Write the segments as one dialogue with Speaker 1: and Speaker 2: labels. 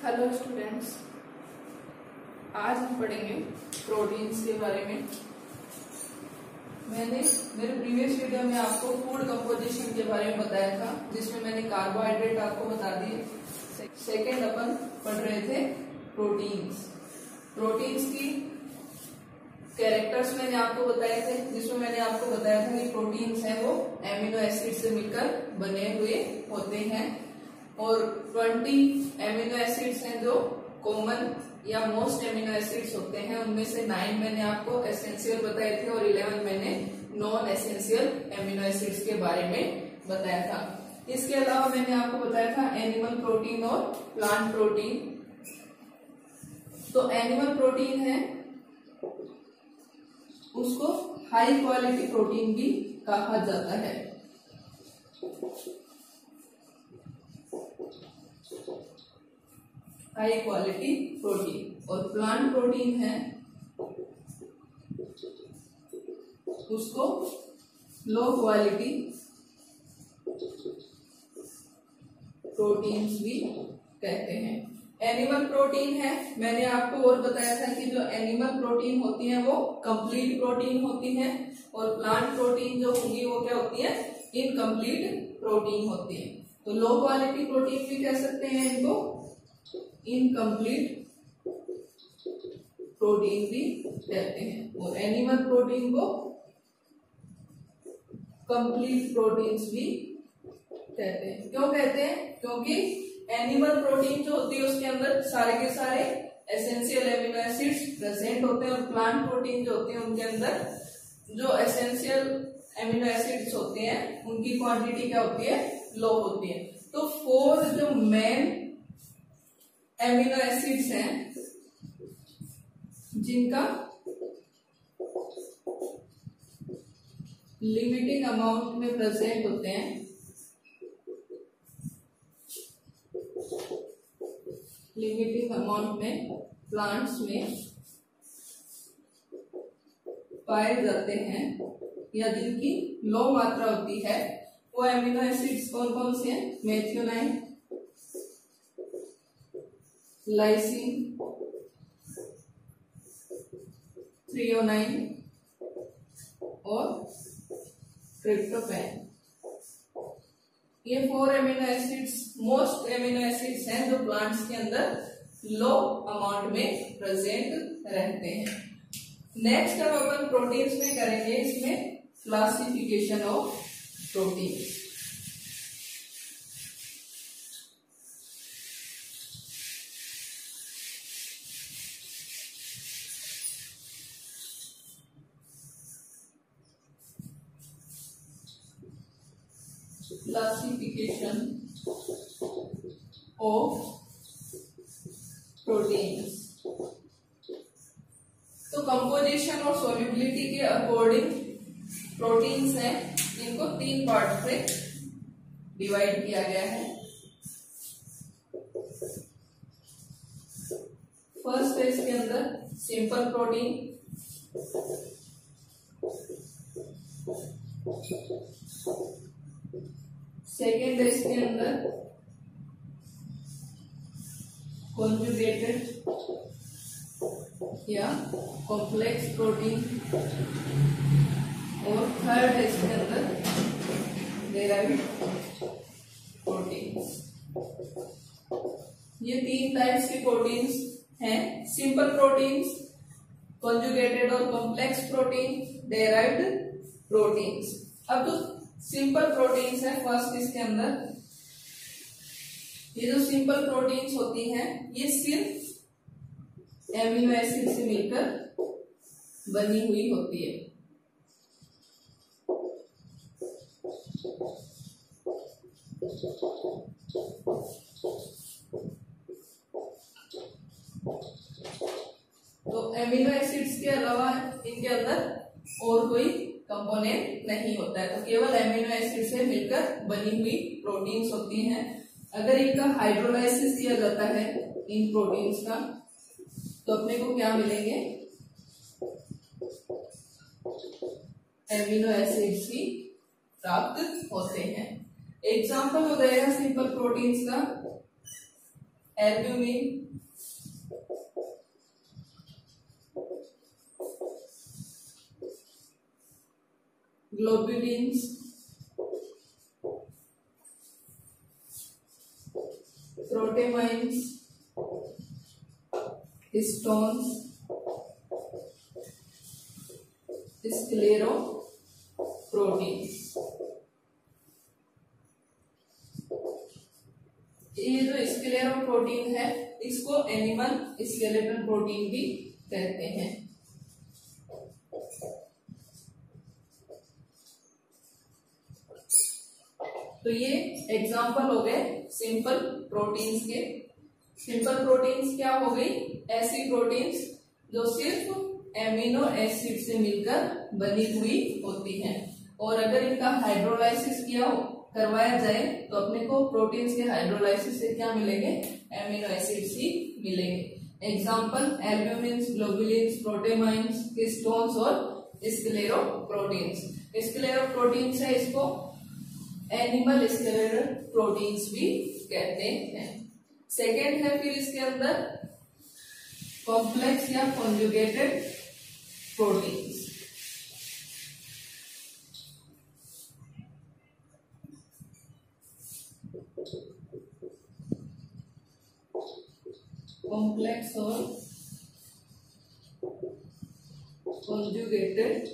Speaker 1: Hello students, आज हम पढ़ेंगे प्रोटीन्स के बारे में। मैंने मेरे प्रीवियस वीडियो में आपको फूड कंपोजिशन के बारे में बताया था, जिसमें मैंने कार्बोहाइड्रेट आपको बता दिए। सेकेंड अपन पढ़ रहे थे प्रोटीन्स। प्रोटीन्स की कैरेक्टर्स मैंने आपको बताए थे, जिसमें मैंने आपको बताया था कि प्रोटीन्स हैं वो एमिनो एसिड से मिलकर बने हुए होते हैं और 20 एमिनो एसिड्स हैं जो कॉमन या मोस्ट एमिनो एसिड्स होते हैं। उनमें से 9 मैंने आपको एसेंशियल बताए थे और 11 मैंने नॉन एसेंशियल एमिनो एसिड्स के बारे में बताया था। इसके अलावा मैंने आपको बताया था एनिमल प्रोटीन और प्लांट प्रोटीन। तो एनिमल प्रोटीन है उसको हाई क्वालिटी प्रोटीन भी कहा जाता है। High quality protein. और प्लांट प्रोटीन है उसको लो क्वालिटी प्रोटीन्स भी कहते हैं। एनिमल प्रोटीन है, मैंने आपको और बताया था कि जो एनिमल प्रोटीन होती है वो कंप्लीट प्रोटीन होती है और प्लांट प्रोटीन जो होंगी वो क्या होती है, इनकम्प्लीट प्रोटीन होती है। तो लो क्वालिटी प्रोटीन भी कह सकते हैं इनको, इनकम्प्लीट प्रोटीन भी कहते हैं। और एनिमल प्रोटीन को कंप्लीट प्रोटीन्स भी कहते हैं। क्यों कहते हैं? क्योंकि एनिमल प्रोटीन जो होती है उसके अंदर सारे के सारे एसेंशियल एमिनो एसिड्स प्रेजेंट होते हैं और प्लांट प्रोटीन जो होते हैं उनके अंदर जो एसेंशियल एमिनो एसिड्स होते हैं उनकी क्वांटिटी क्या होती है, लो होती है। तो 4 जो मेन एमिनो एसिड्स हैं जिनका लिमिटिंग अमाउंट में प्रेजेंट होते हैं, लिमिटिंग अमाउंट में प्लांट्स में पाए जाते हैं या जिनकी लो मात्रा होती है, वो एमिनो एसिड्स कौन कौन से हैं? मेथियोनाइन, लाइसिन, थ्रियोनाइन और ट्रिप्टोफैन। ये 4 amino acids most amino acids हैं जो प्लांट्स के अंदर लो अमाउंट में प्रेजेंट रहते हैं। नेक्स्ट अब अपन प्रोटीन्स में करेंगे, इसमें classification of proteins. Classification of proteins. तो कंपोजिशन और सोल्यूबिलिटी के अकॉर्डिंग प्रोटीन्स हैं, इनको 3 पार्ट में डिवाइड किया गया है। फर्स्ट है इसके अंदर सिंपल प्रोटीन, सेकेंड है इसके अंदर कॉन्जुगेटेड या कॉम्प्लेक्स प्रोटीन और थर्ड है इसके अंदर डेराइव्ड प्रोटीन्स। ये 3 टाइप्स के प्रोटीन्स हैं, सिंपल प्रोटीन्स, कॉन्जुगेटेड और कॉम्प्लेक्स प्रोटीन, डेराइव्ड प्रोटीन्स। अब तो सिंपल प्रोटीन्स है फर्स्ट इसके अंदर, ये जो सिंपल प्रोटीन्स होती हैं ये सिर्फ एमिनो एसिड से मिलकर बनी हुई होती है। तो एमिनो एसिड्स के अलावा इनके अंदर और कोई कंपोनेंट नहीं होता है, तो केवल एमिनो एसिड से मिलकर बनी हुई प्रोटीन्स होती हैं। अगर इनका हाइड्रोलाइसिस किया जाता है इन प्रोटीन्स का, तो अपने को क्या मिलेंगे? एमिनो एसिड्स ही प्राप्त होते हैं। एग्जाम्पल हो जाएगा सिंपल प्रोटीन्स का एल्ब्यूमिन, ग्लोबुलिन्स, प्रोटेमाइन्स, हिस्टोन्स, स्क्लेरोप्रोटीन्स। ये जो स्क्लेरोप्रोटीन है इसको एनिमल स्केलेटन प्रोटीन भी कहते हैं। तो ये एग्जाम्पल हो गए सिंपल प्रोटीन्स के। सिंपल प्रोटीन्स क्या हो गई? ऐसी प्रोटीन्स जो सिर्फ एमिनो एसिड से मिलकर बनी हुई होती हैं, और अगर इनका हाइड्रोलाइसिस करवाया जाए तो अपने को प्रोटीन्स के हाइड्रोलाइसिस से क्या मिलेंगे? एमिनो एसिड्स ही मिलेंगे। एग्जाम्पल एल्ब्यूमिन्स, ग्लोबुलिन्स, प्रोटेमाइन्स, हिस्टोन्स और स्क्लेरोप्रोटीन्स। स्क्लेरोप्रोटीन्स है, इसको एनिमल स्केलेटन प्रोटीन्स भी कहते हैं। सेकेंड है फिर इसके अंदर कॉम्प्लेक्स या कॉन्जुगेटेड प्रोटीन्स। कॉम्प्लेक्स और कॉन्जुगेटेड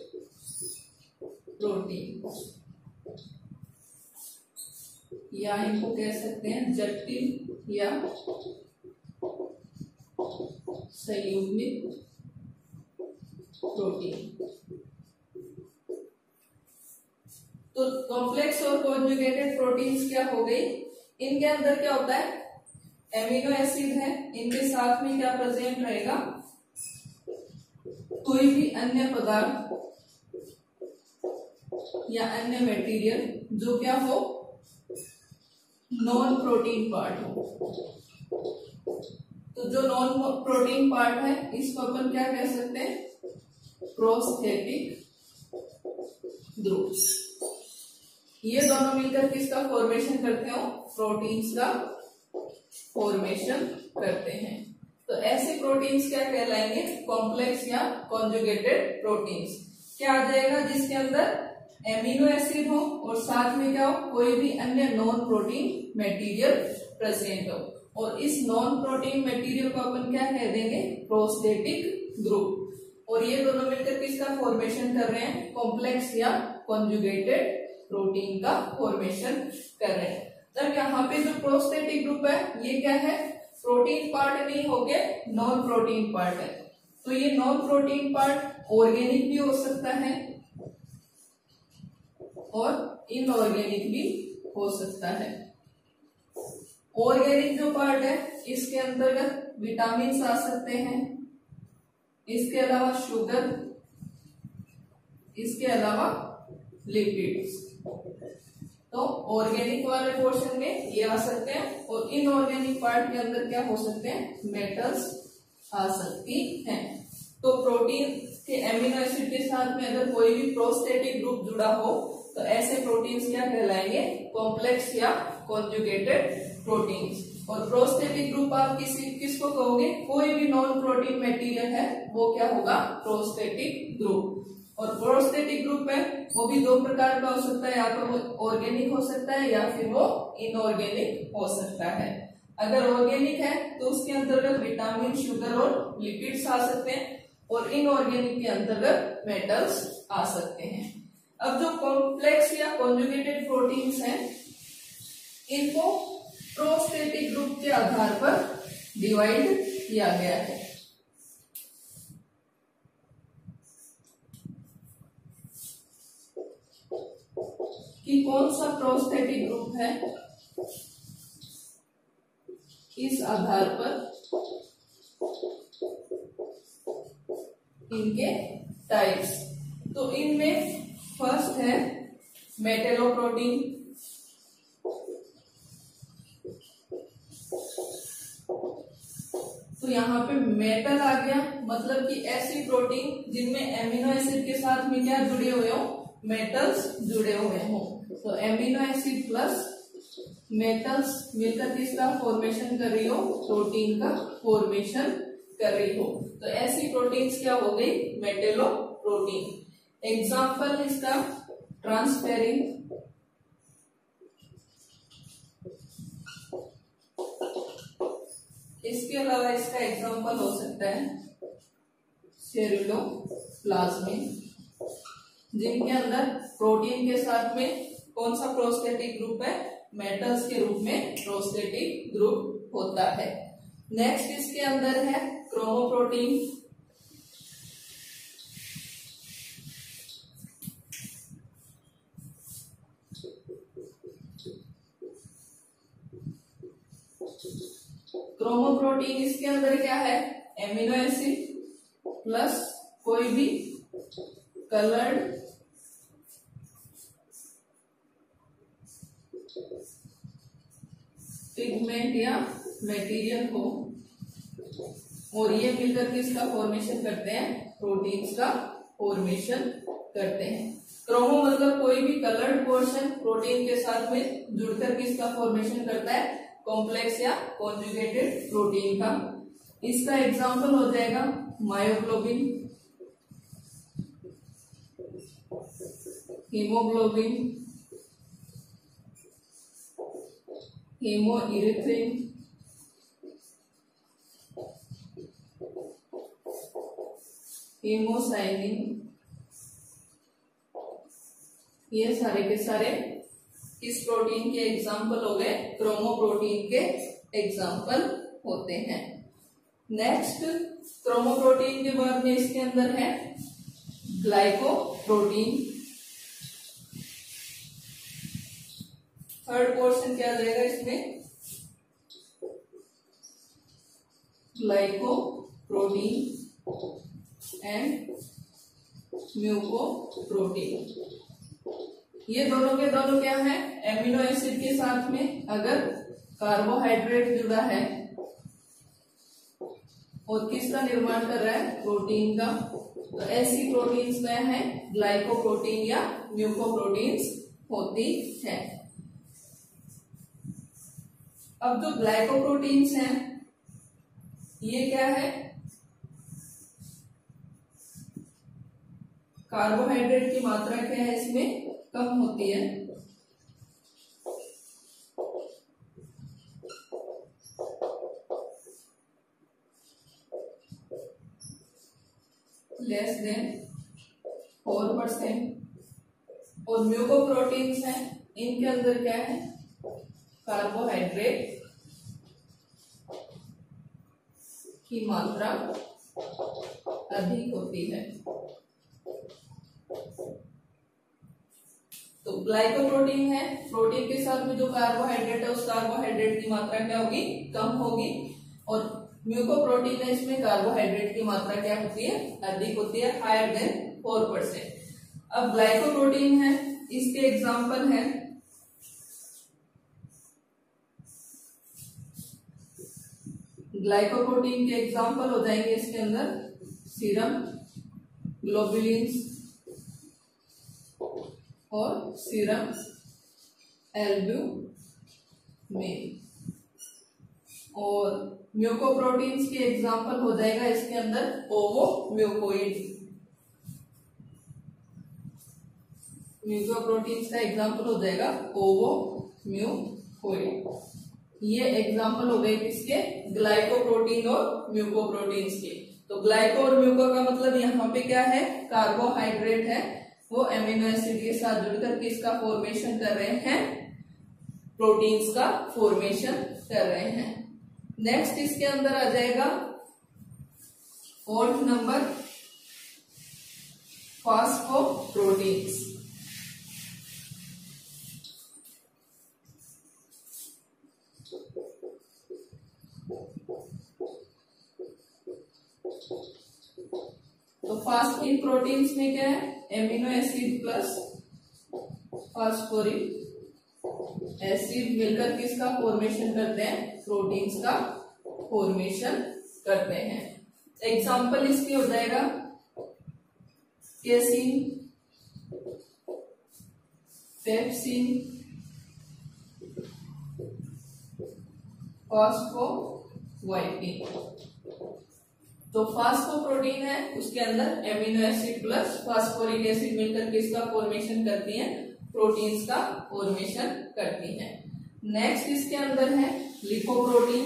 Speaker 1: प्रोटीन, या इनको कह सकते हैं जटिल या संयुग्मित प्रोटीन। तो कॉम्प्लेक्स और कॉन्जुगेटेड प्रोटीन्स क्या हो गई? इनके अंदर क्या होता है? एमिनो एसिड है, इनके साथ में क्या प्रेजेंट रहेगा? कोई भी अन्य पदार्थ या अन्य मटेरियल जो क्या हो? नॉन प्रोटीन पार्ट हो। तो जो नॉन प्रोटीन पार्ट है इसको अपन क्या कह सकते हैं? प्रोस्थेटिक ध्रुव। ये दोनों मिलकर किसका फॉर्मेशन करते हो? प्रोटीन्स का फॉर्मेशन करते हैं। तो ऐसे प्रोटीन्स क्या कहलाएंगे? कॉम्प्लेक्स या कॉन्जुगेटेड प्रोटीन्स। क्या आ जाएगा? जिसके अंदर एमिनो एसिड हो और साथ में क्या हो? कोई भी अन्य नॉन प्रोटीन मटेरियल प्रेजेंट हो, और इस नॉन प्रोटीन मटेरियल को अपन क्या कह देंगे? प्रोस्थेटिक ध्रुव। और ये दोनों मिलकर किसका फॉर्मेशन कर रहे हैं? कॉम्प्लेक्स या कॉन्जुगेटेड प्रोटीन का फॉर्मेशन कर रहे हैं। तब यहाँ पे जो प्रोस्थेटिक ग्रुप है ये क्या है? प्रोटीन पार्ट नहीं होके नॉन प्रोटीन पार्ट है। तो ये नॉन प्रोटीन पार्ट ऑर्गेनिक भी हो सकता है और इनऑर्गेनिक भी हो सकता है। ऑर्गेनिक जो पार्ट है इसके अंतर्गत विटामिन आ सकते हैं, इसके अलावा शुगर, इसके अलावा लिपिड्स। तो ऑर्गेनिक वाले पोर्शन में ये आ सकते हैं, और इनऑर्गेनिक पार्ट के अंदर क्या हो सकते हैं? मेटल्स आ सकती हैं। तो प्रोटीन के एमिनो एसिड के साथ में अगर कोई भी प्रोस्थेटिक ग्रुप जुड़ा हो तो ऐसे प्रोटीन्स क्या कहलाएंगे? कॉम्प्लेक्स या कॉन्जुगेटेड प्रोटीन्स। और प्रोस्थेटिक ग्रुप आप किसको कहोगे? कोई भी नॉन प्रोटीन मटेरियल है वो क्या होगा? Prosthetic group. और प्रोस्थेटिक ग्रुप है वो भी दो प्रकार का हो सकता है, या तो वो ऑर्गेनिक हो सकता है या फिर वो इनऑर्गेनिक हो सकता है। अगर ऑर्गेनिक है तो उसके अंतर्गत विटामिन, शुगर और लिपिड्स आ सकते हैं, और इनऑर्गेनिक के अंतर्गत मेटल्स आ सकते हैं। अब जो कॉम्प्लेक्स या कॉन्जुगेटेड प्रोटीन्स हैं इनको प्रोस्थेटिक ग्रुप के आधार पर डिवाइड किया गया है। कि कौन सा प्रोस्थेटिक ग्रुप है, इस आधार पर इनके टाइप्स। तो इनमें फर्स्ट है मेटेलोप्रोटीन, तो यहाँ पे मेटल आ गया, मतलब कि ऐसी प्रोटीन जिनमें एमिनो एसिड के साथ में क्या जुड़े हुए हो? मेटल्स जुड़े हुए हो। तो एमिनो एसिड प्लस मेटल्स मिलकर किसका फॉर्मेशन कर रही हो, प्रोटीन का फॉर्मेशन कर रही हो। तो ऐसी प्रोटीन्स क्या हो गई, मेटेलो प्रोटीन। एग्जाम्पल इसका ट्रांसफेरिन, इसके अलावा इसका एग्जाम्पल हो सकता है सेलुलोप्लाज्मिन, जिनके अंदर प्रोटीन के साथ में कौन सा प्रोस्थेटिक ग्रुप है, मेटल्स के रूप में प्रोस्थेटिक ग्रुप होता है। नेक्स्ट इसके अंदर है क्रोमोप्रोटीन, क्रोमोप्रोटीन इसके अंदर क्या है, एमिनो एसिड प्लस कोई भी कलर्ड पिगमेंट या मटेरियल हो, और ये मिलकर किसका फॉर्मेशन करते हैं, प्रोटीन्स का फॉर्मेशन करते हैं। क्रोमो मतलब कोई भी कलर्ड पोर्शन प्रोटीन के साथ में जुड़कर किसका फॉर्मेशन करता है, कॉम्प्लेक्स या कॉन्जुगेटेड प्रोटीन का। इसका एग्जांपल हो जाएगा मायोग्लोबिन, हीमोग्लोबिन, हीमोइरिथ्रिन, हीमोसाइनिन, ये सारे के सारे किस प्रोटीन के एग्जाम्पल हो गए, क्रोमोप्रोटीन के एग्जाम्पल होते हैं। नेक्स्ट क्रोमोप्रोटीन के बाद में इसके अंदर है ग्लाइकोप्रोटीन। थर्ड पोर्शन क्या आ जाएगा इसमें, ग्लाइकोप्रोटीन एंड म्यूकोप्रोटीन। ये दोनों के दोनों क्या है, एमिनो एसिड के साथ में अगर कार्बोहाइड्रेट जुड़ा है और किसका निर्माण कर रहा है, प्रोटीन का, तो ऐसी प्रोटीन्स क्या है, ग्लाइकोप्रोटीन या म्यूकोप्रोटीन्स होती है। अब जो ग्लाइकोप्रोटीन्स हैं ये क्या है, कार्बोहाइड्रेट की मात्रा क्या है इसमें कम होती है, लेस देन 4%, और म्यूकोप्रोटीन्स हैं इनके अंदर क्या है, कार्बोहाइड्रेट की मात्रा अधिक होती है। तो ग्लाइकोप्रोटीन है, प्रोटीन के साथ में जो कार्बोहाइड्रेट है उस कार्बोहाइड्रेट की मात्रा क्या होगी, कम होगी, और म्यूकोप्रोटीन है, इसमें कार्बोहाइड्रेट की मात्रा क्या होती है, अधिक होती है, हायर देन 4%। अब ग्लाइकोप्रोटीन है, इसके एग्जाम्पल है ग्लाइकोप्रोटीन के एग्जाम्पल हो जाएंगे इसके अंदर सीरम ग्लोबुलिन्स और सीरम एल्ब्यूमिन। और म्यूकोप्रोटीन्स के एग्जाम्पल हो जाएगा इसके अंदर ओवोम्यूकोइड। म्यूकोप्रोटीन्स का एग्जाम्पल हो जाएगा ओवोम्यूकोइड। ये एग्जाम्पल हो गए किसके, ग्लाइकोप्रोटीन और म्यूकोप्रोटीन्स के। तो ग्लाइको और म्यूको का मतलब यहाँ पे क्या है, कार्बोहाइड्रेट है, वो एमिनो एसिड के साथ जुड़कर किसका फॉर्मेशन कर रहे हैं, प्रोटीन्स का फॉर्मेशन कर रहे हैं। नेक्स्ट इसके अंदर आ जाएगा 4th नंबर फॉस्फोप्रोटीन्स। तो फास्फिन प्रोटीन्स में क्या है, amino acid plus phosphoric acid मिलकर किसका फॉर्मेशन करते हैं, प्रोटीन्स का फॉर्मेशन करते हैं। एग्जाम्पल इसके हो जाएगा केसिन, पेप्सिन, फॉस्फोवाइटिन। तो फॉस्फोप्रोटीन है, उसके अंदर amino acid plus phosphoric acid मिलकर के इसका फॉर्मेशन करती है, प्रोटीन्स का फॉर्मेशन करती है। नेक्स्ट इसके अंदर है लिपोप्रोटीन।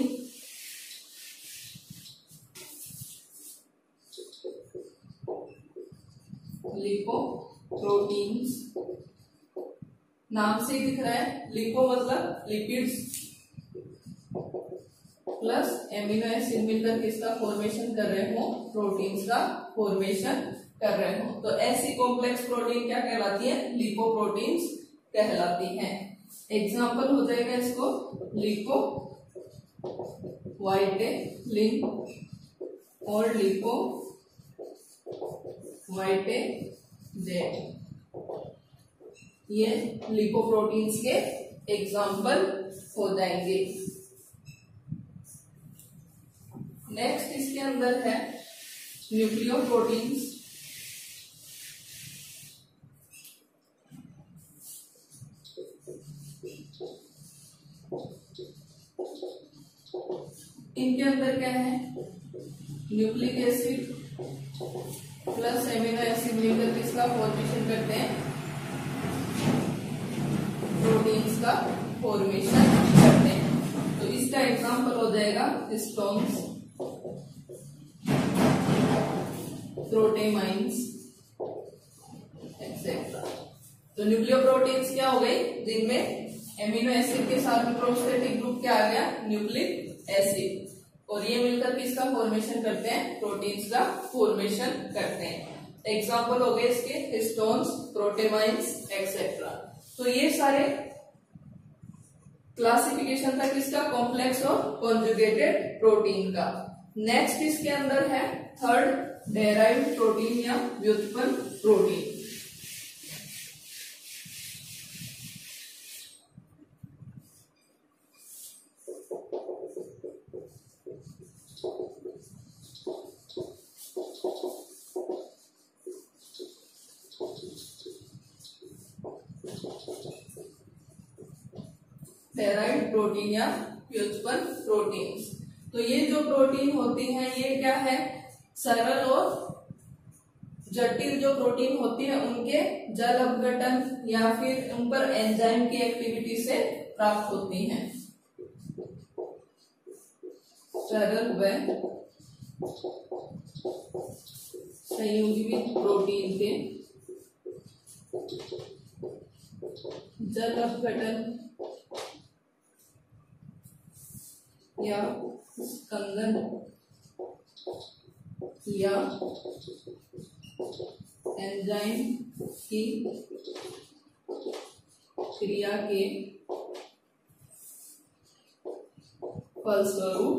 Speaker 1: लिपोप्रोटीन्स नाम से ही दिख रहा है, लिपो मतलब लिपिड्स प्लस एमिनो एसिड मिलकर किसका फॉर्मेशन कर रहे हो, प्रोटीन्स का फॉर्मेशन कर रहे हो। तो ऐसी कॉम्प्लेक्स प्रोटीन क्या कहलाती है, लिपोप्रोटीन्स कहलाती हैं। एग्जाम्पल हो जाएगा इसको लिपोवाइटेलिन और लिपोवाइटेजेड, ये लिपोप्रोटीन्स के एग्जाम्पल हो जाएंगे। नेक्स्ट इसके अंदर है न्यूक्लियोप्रोटीन्स। इनके अंदर क्या है, nucleic acid plus amino acid मिलकर किसका फॉर्मेशन करते हैं, प्रोटीन्स का फॉर्मेशन करते हैं। तो इसका एग्जांपल हो जाएगा हिस्टोन्स, प्रोटेमाइंस एक्सेट्रा। तो न्यूक्लियोप्रोटीन्स क्या हो गई, जिनमें एमिनो एसिड के साथ में प्रोस्टेटिक ग्रुप क्या आ गया, न्यूक्लिक एसिड, और ये मिलकर किसका फॉर्मेशन करते हैं, प्रोटीन्स का फॉर्मेशन करते हैं। एग्जाम्पल हो गए इसके हिस्टोन्स, प्रोटेमाइंस एक्सेट्रा। तो ये सारे क्लासिफिकेशन था किसका, कॉम्प्लेक्स और कॉन्जुगेटेड प्रोटीन का। नेक्स्ट इसके अंदर है थर्ड डेराइव्ड प्रोटीन या व्युत्पन्न प्रोटीन। डेराइव्ड प्रोटीन या व्युत्पन्न प्रोटीन्स। तो ये जो प्रोटीन होती हैं ये क्या है, सरल और जटिल जो प्रोटीन होती है उनके जल अपघटन या फिर उन पर एंजाइम की एक्टिविटी से प्राप्त होती हैं। सरल व संयुग्मित प्रोटीन के जल अपघटन या स्कंदन या एंजाइम की क्रिया के फलस्वरूप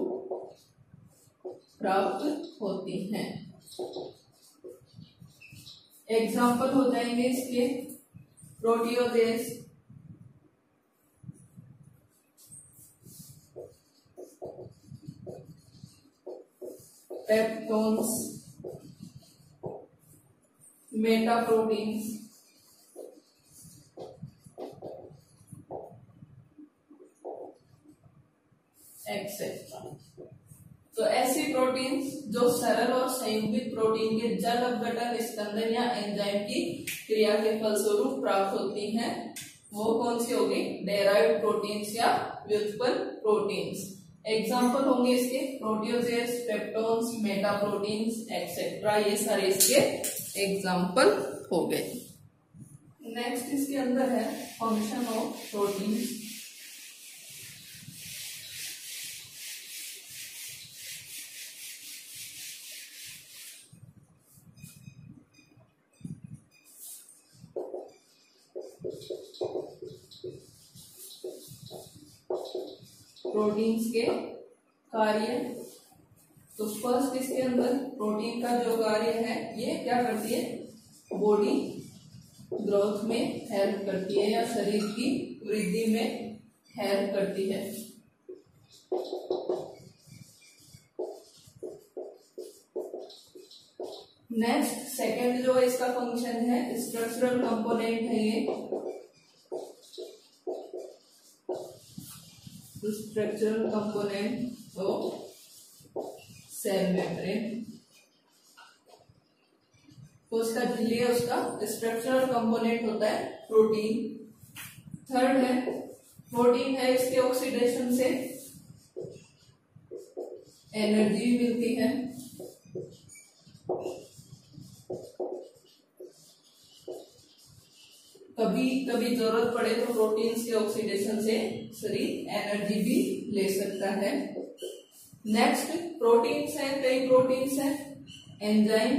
Speaker 1: प्राप्त होती हैं। एग्जाम्पल हो जाएंगे इसके प्रोटियोजेस, पेप्टोन्स, मेटाप्रोटीन्स, एक्सेट्रा। तो ऐसी प्रोटीन्स जो सरल और संयुग्मित प्रोटीन के जल अपघटन, स्कंदन या एंजाइम की क्रिया के फलस्वरूप प्राप्त होती हैं, वो कौन सी होगी, डेराइव्ड प्रोटीन्स या व्युत्पन्न प्रोटीन्स। एग्जाम्पल होंगे इसके प्रोटियोजेस, पेप्टोन्स, मेटाप्रोटीन्स एक्सेट्रा, ये सारे इसके एग्जाम्पल हो गए। नेक्स्ट इसके अंदर है फंक्शन ऑफ प्रोटीन्स। प्रोटीन्स के कार्य। तो फर्स्ट इसके अंदर प्रोटीन का जो कार्य है ये क्या करती है, बॉडी ग्रोथ में हेल्प करती है या शरीर की वृद्धि में हेल्प करती है। नेक्स्ट सेकंड जो इसका फंक्शन है, स्ट्रक्चरल कंपोनेंट है ये। Structural component of cell membrane. तो उसका लिए उसका स्ट्रक्चरल कंपोनेंट होता है प्रोटीन। थर्ड है प्रोटीन है, इसके ऑक्सीडेशन से एनर्जी मिलती है। कभी कभी जरूरत पड़े तो प्रोटीन्स के ऑक्सीडेशन से शरीर एनर्जी भी ले सकता है। नेक्स्ट प्रोटीन्स है, कई प्रोटीन्स है, एंजाइम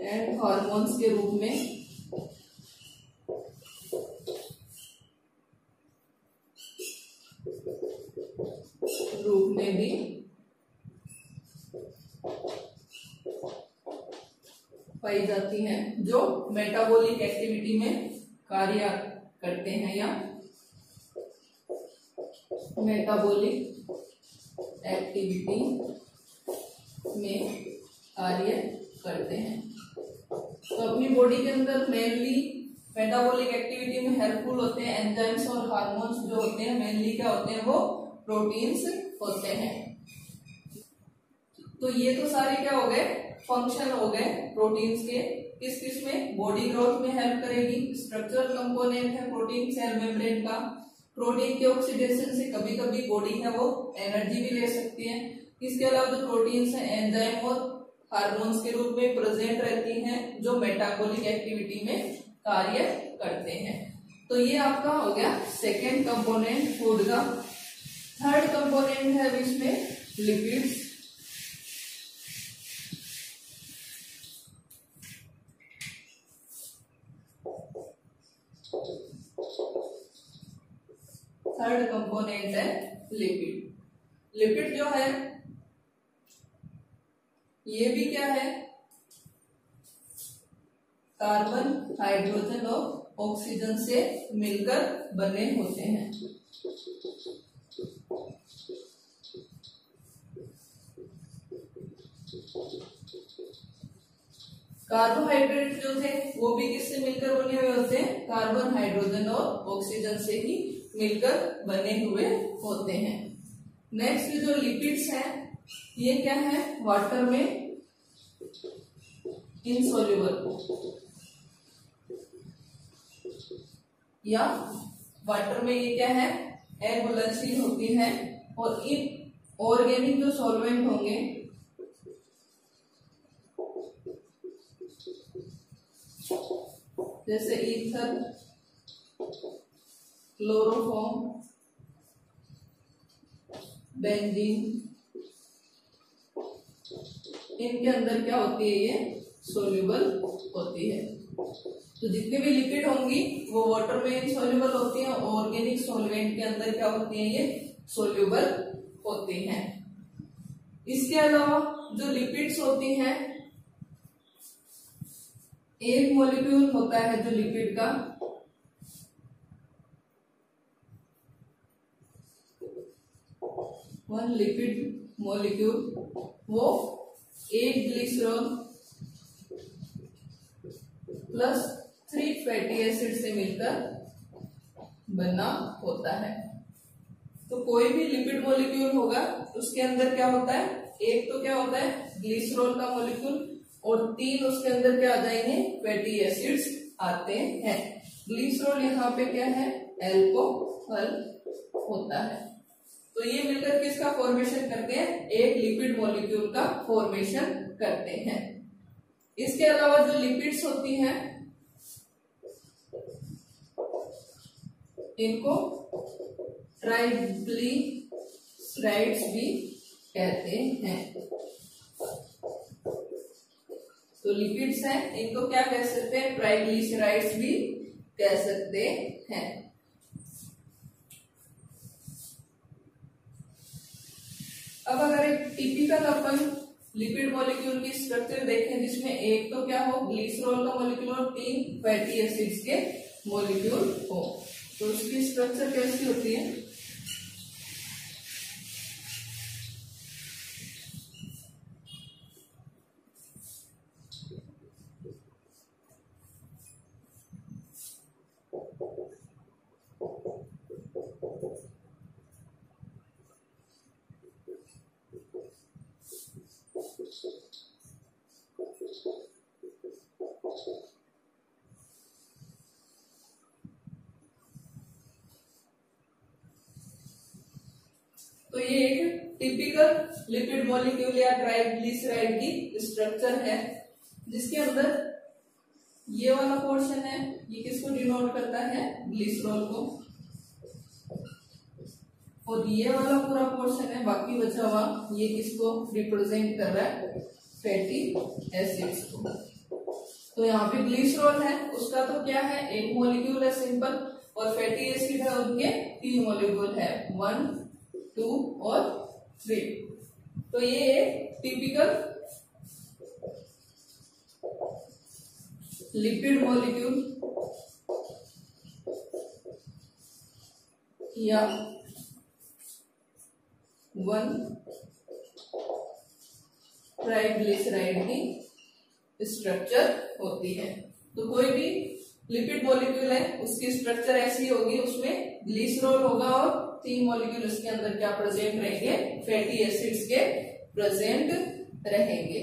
Speaker 1: एंड हार्मोन्स के रूप में भी पाई जाती हैं, जो मेटाबॉलिक एक्टिविटी में कार्य करते हैं या मेटाबॉलिक एक्टिविटी में कार्य करते हैं। तो अपनी बॉडी के अंदर मेनली मेटाबॉलिक एक्टिविटी में हेल्पफुल होते हैं एंजाइम्स और हार्मोन्स जो होते हैं, मेनली क्या होते हैं, वो प्रोटीन्स होते हैं। तो ये तो सारे क्या हो गए, फंक्शन हो गए प्रोटीन्स के। किस किस में, बॉडी ग्रोथ में हेल्प करेगी, स्ट्रक्चरल कंपोनेंट है प्रोटीन सेल मेम्ब्रेन का। प्रोटीन के ऑक्सीडेशन से कभी कभी बॉडी है वो एनर्जी भी ले सकती है। इसके अलावा जो प्रोटीन्स है एंजाइम और हार्मोन्स के रूप में प्रेजेंट रहती हैं, जो मेटाबॉलिक एक्टिविटी में कार्य करते हैं। तो ये आपका हो गया सेकेंड कंपोनेंट फूड का। थर्ड कंपोनेंट है इसमें लिपिड्स। थर्ड कंपोनेंट है लिपिड। लिपिड जो है ये भी क्या है, कार्बन हाइड्रोजन और ऑक्सीजन से मिलकर बने होते हैं। कार्बोहाइड्रेट जो थे वो भी किससे मिलकर बने हुए होते हैं, कार्बन हाइड्रोजन और ऑक्सीजन से ही मिलकर बने हुए होते हैं। नेक्स्ट जो लिपिड्स हैं ये क्या है, वाटर में इनसॉल्युबल या वाटर में ये क्या है, अघुलनशील होती है। और इन ऑर्गेनिक जो सॉल्वेंट होंगे जैसे ईथर, क्लोरोफॉर्म, बेंजीन, इनके अंदर क्या होती है, ये सोल्यूबल होती है। तो जितने भी लिपिड होंगी वो वाटर में इनसॉल्युबल होती हैं, ऑर्गेनिक सॉल्वेंट के अंदर क्या होती हैं, ये सोल्यूबल होती हैं। इसके अलावा जो लिपिड्स होती हैं, एक मॉलिक्यूल होता है जो लिपिड का, वन लिपिड मॉलिक्यूल, वो एक ग्लिसरॉल प्लस 3 फैटी एसिड से मिलकर बना होता है। तो कोई भी लिपिड मॉलिक्यूल होगा उसके अंदर क्या होता है, एक तो क्या होता है ग्लिसरॉल का मॉलिक्यूल और 3 उसके अंदर क्या आ जाएंगे, फैटी एसिड्स आते हैं। ग्लिसरॉल यहाँ पे क्या है, एल्कोहल होता है। तो ये मिलकर किसका फॉर्मेशन करते हैं, एक लिपिड मॉलिक्यूल का फॉर्मेशन करते हैं। इसके अलावा जो लिपिड्स होती हैं इनको ट्राइग्लिसराइड्स भी कहते हैं। तो लिपिड्स हैं इनको क्या कह सकते हैं, ट्राइग्लिसराइड्स भी कह सकते हैं। अब अगर एक टिपिकल अपन लिपिड मॉलिक्यूल की स्ट्रक्चर देखें जिसमें एक तो क्या हो ग्लिसरॉल का मॉलिक्यूल और 3 फैटी एसिड्स के मॉलिक्यूल हो, तो उसकी स्ट्रक्चर कैसी होती है, टिपिकल लिपिड मॉलिक्यूल या ट्राइग्लिसराइड की स्ट्रक्चर है, जिसके अंदर ये वाला पोर्शन है, ये किसको डिनोट करता है, ग्लिसरॉल को, और ये वाला पूरा पोर्शन है बाकी बचा हुआ, ये किसको रिप्रेजेंट कर रहा है, फैटी एसिड्स को। तो यहाँ पे ग्लिसरॉल है, उसका तो क्या है, एक मॉलिक्यूल है सिंपल, और फैटी एसिड है, उनके 3 मॉलिक्यूल है, 1, 2 और 3। तो ये एक टिपिकल लिपिड मॉलिक्यूल या 1 ट्राइग्लिसराइड की स्ट्रक्चर होती है। तो कोई भी लिपिड मॉलिक्यूल है, उसकी स्ट्रक्चर ऐसी होगी, उसमें ग्लिसरॉल होगा और 3 मॉलिक्यूल उसके अंदर क्या प्रेजेंट रहेंगे, फैटी एसिड्स के प्रेजेंट रहेंगे।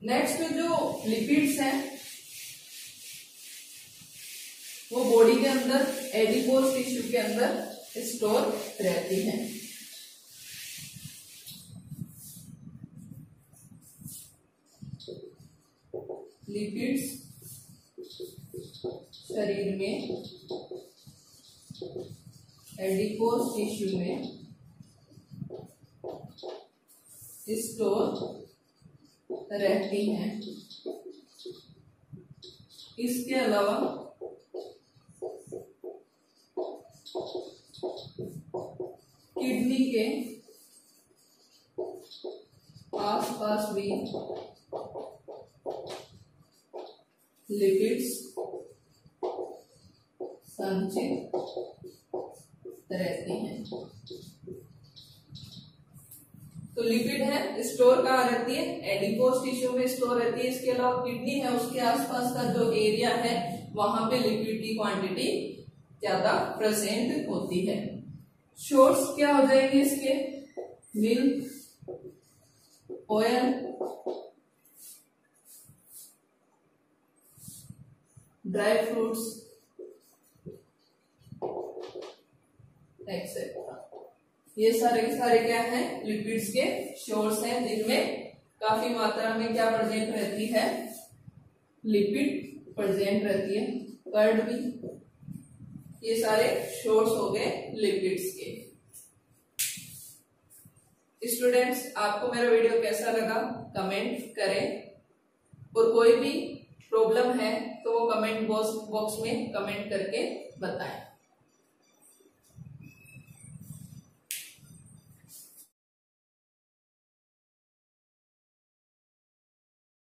Speaker 1: नेक्स्ट जो लिपिड्स हैं वो बॉडी के अंदर एडिपोज टिश्यू के अंदर स्टोर रहती हैं। लिपिड्स शरीर में एडिपोज टिश्यू में स्टोर रहती हैं। इसके अलावा किडनी के आसपास भी लिपिड्स संचित रहती हैं। तो लिपिड है, स्टोर कहाँ रहती है, एडिपोज टिश्यू में स्टोर रहती है। इसके अलावा किडनी है, उसके आसपास का जो एरिया है वहां पे लिपिड की क्वांटिटी ज्यादा प्रेजेंट होती है। सोर्स क्या हो जाएंगे इसके, milk, oil, dry fruits etcetera. ये सारे के सारे क्या है, लिपिड्स के सोर्स हैं, जिनमें काफी मात्रा में क्या प्रेजेंट रहती है, लिपिड प्रेजेंट रहती है। कर्ड भी, ये सारे सोर्स हो गए लिपिड्स के। स्टूडेंट्स, आपको मेरा वीडियो कैसा लगा कमेंट करें, और कोई भी प्रॉब्लम है तो वो कमेंट बॉक्स में कमेंट करके बताएं।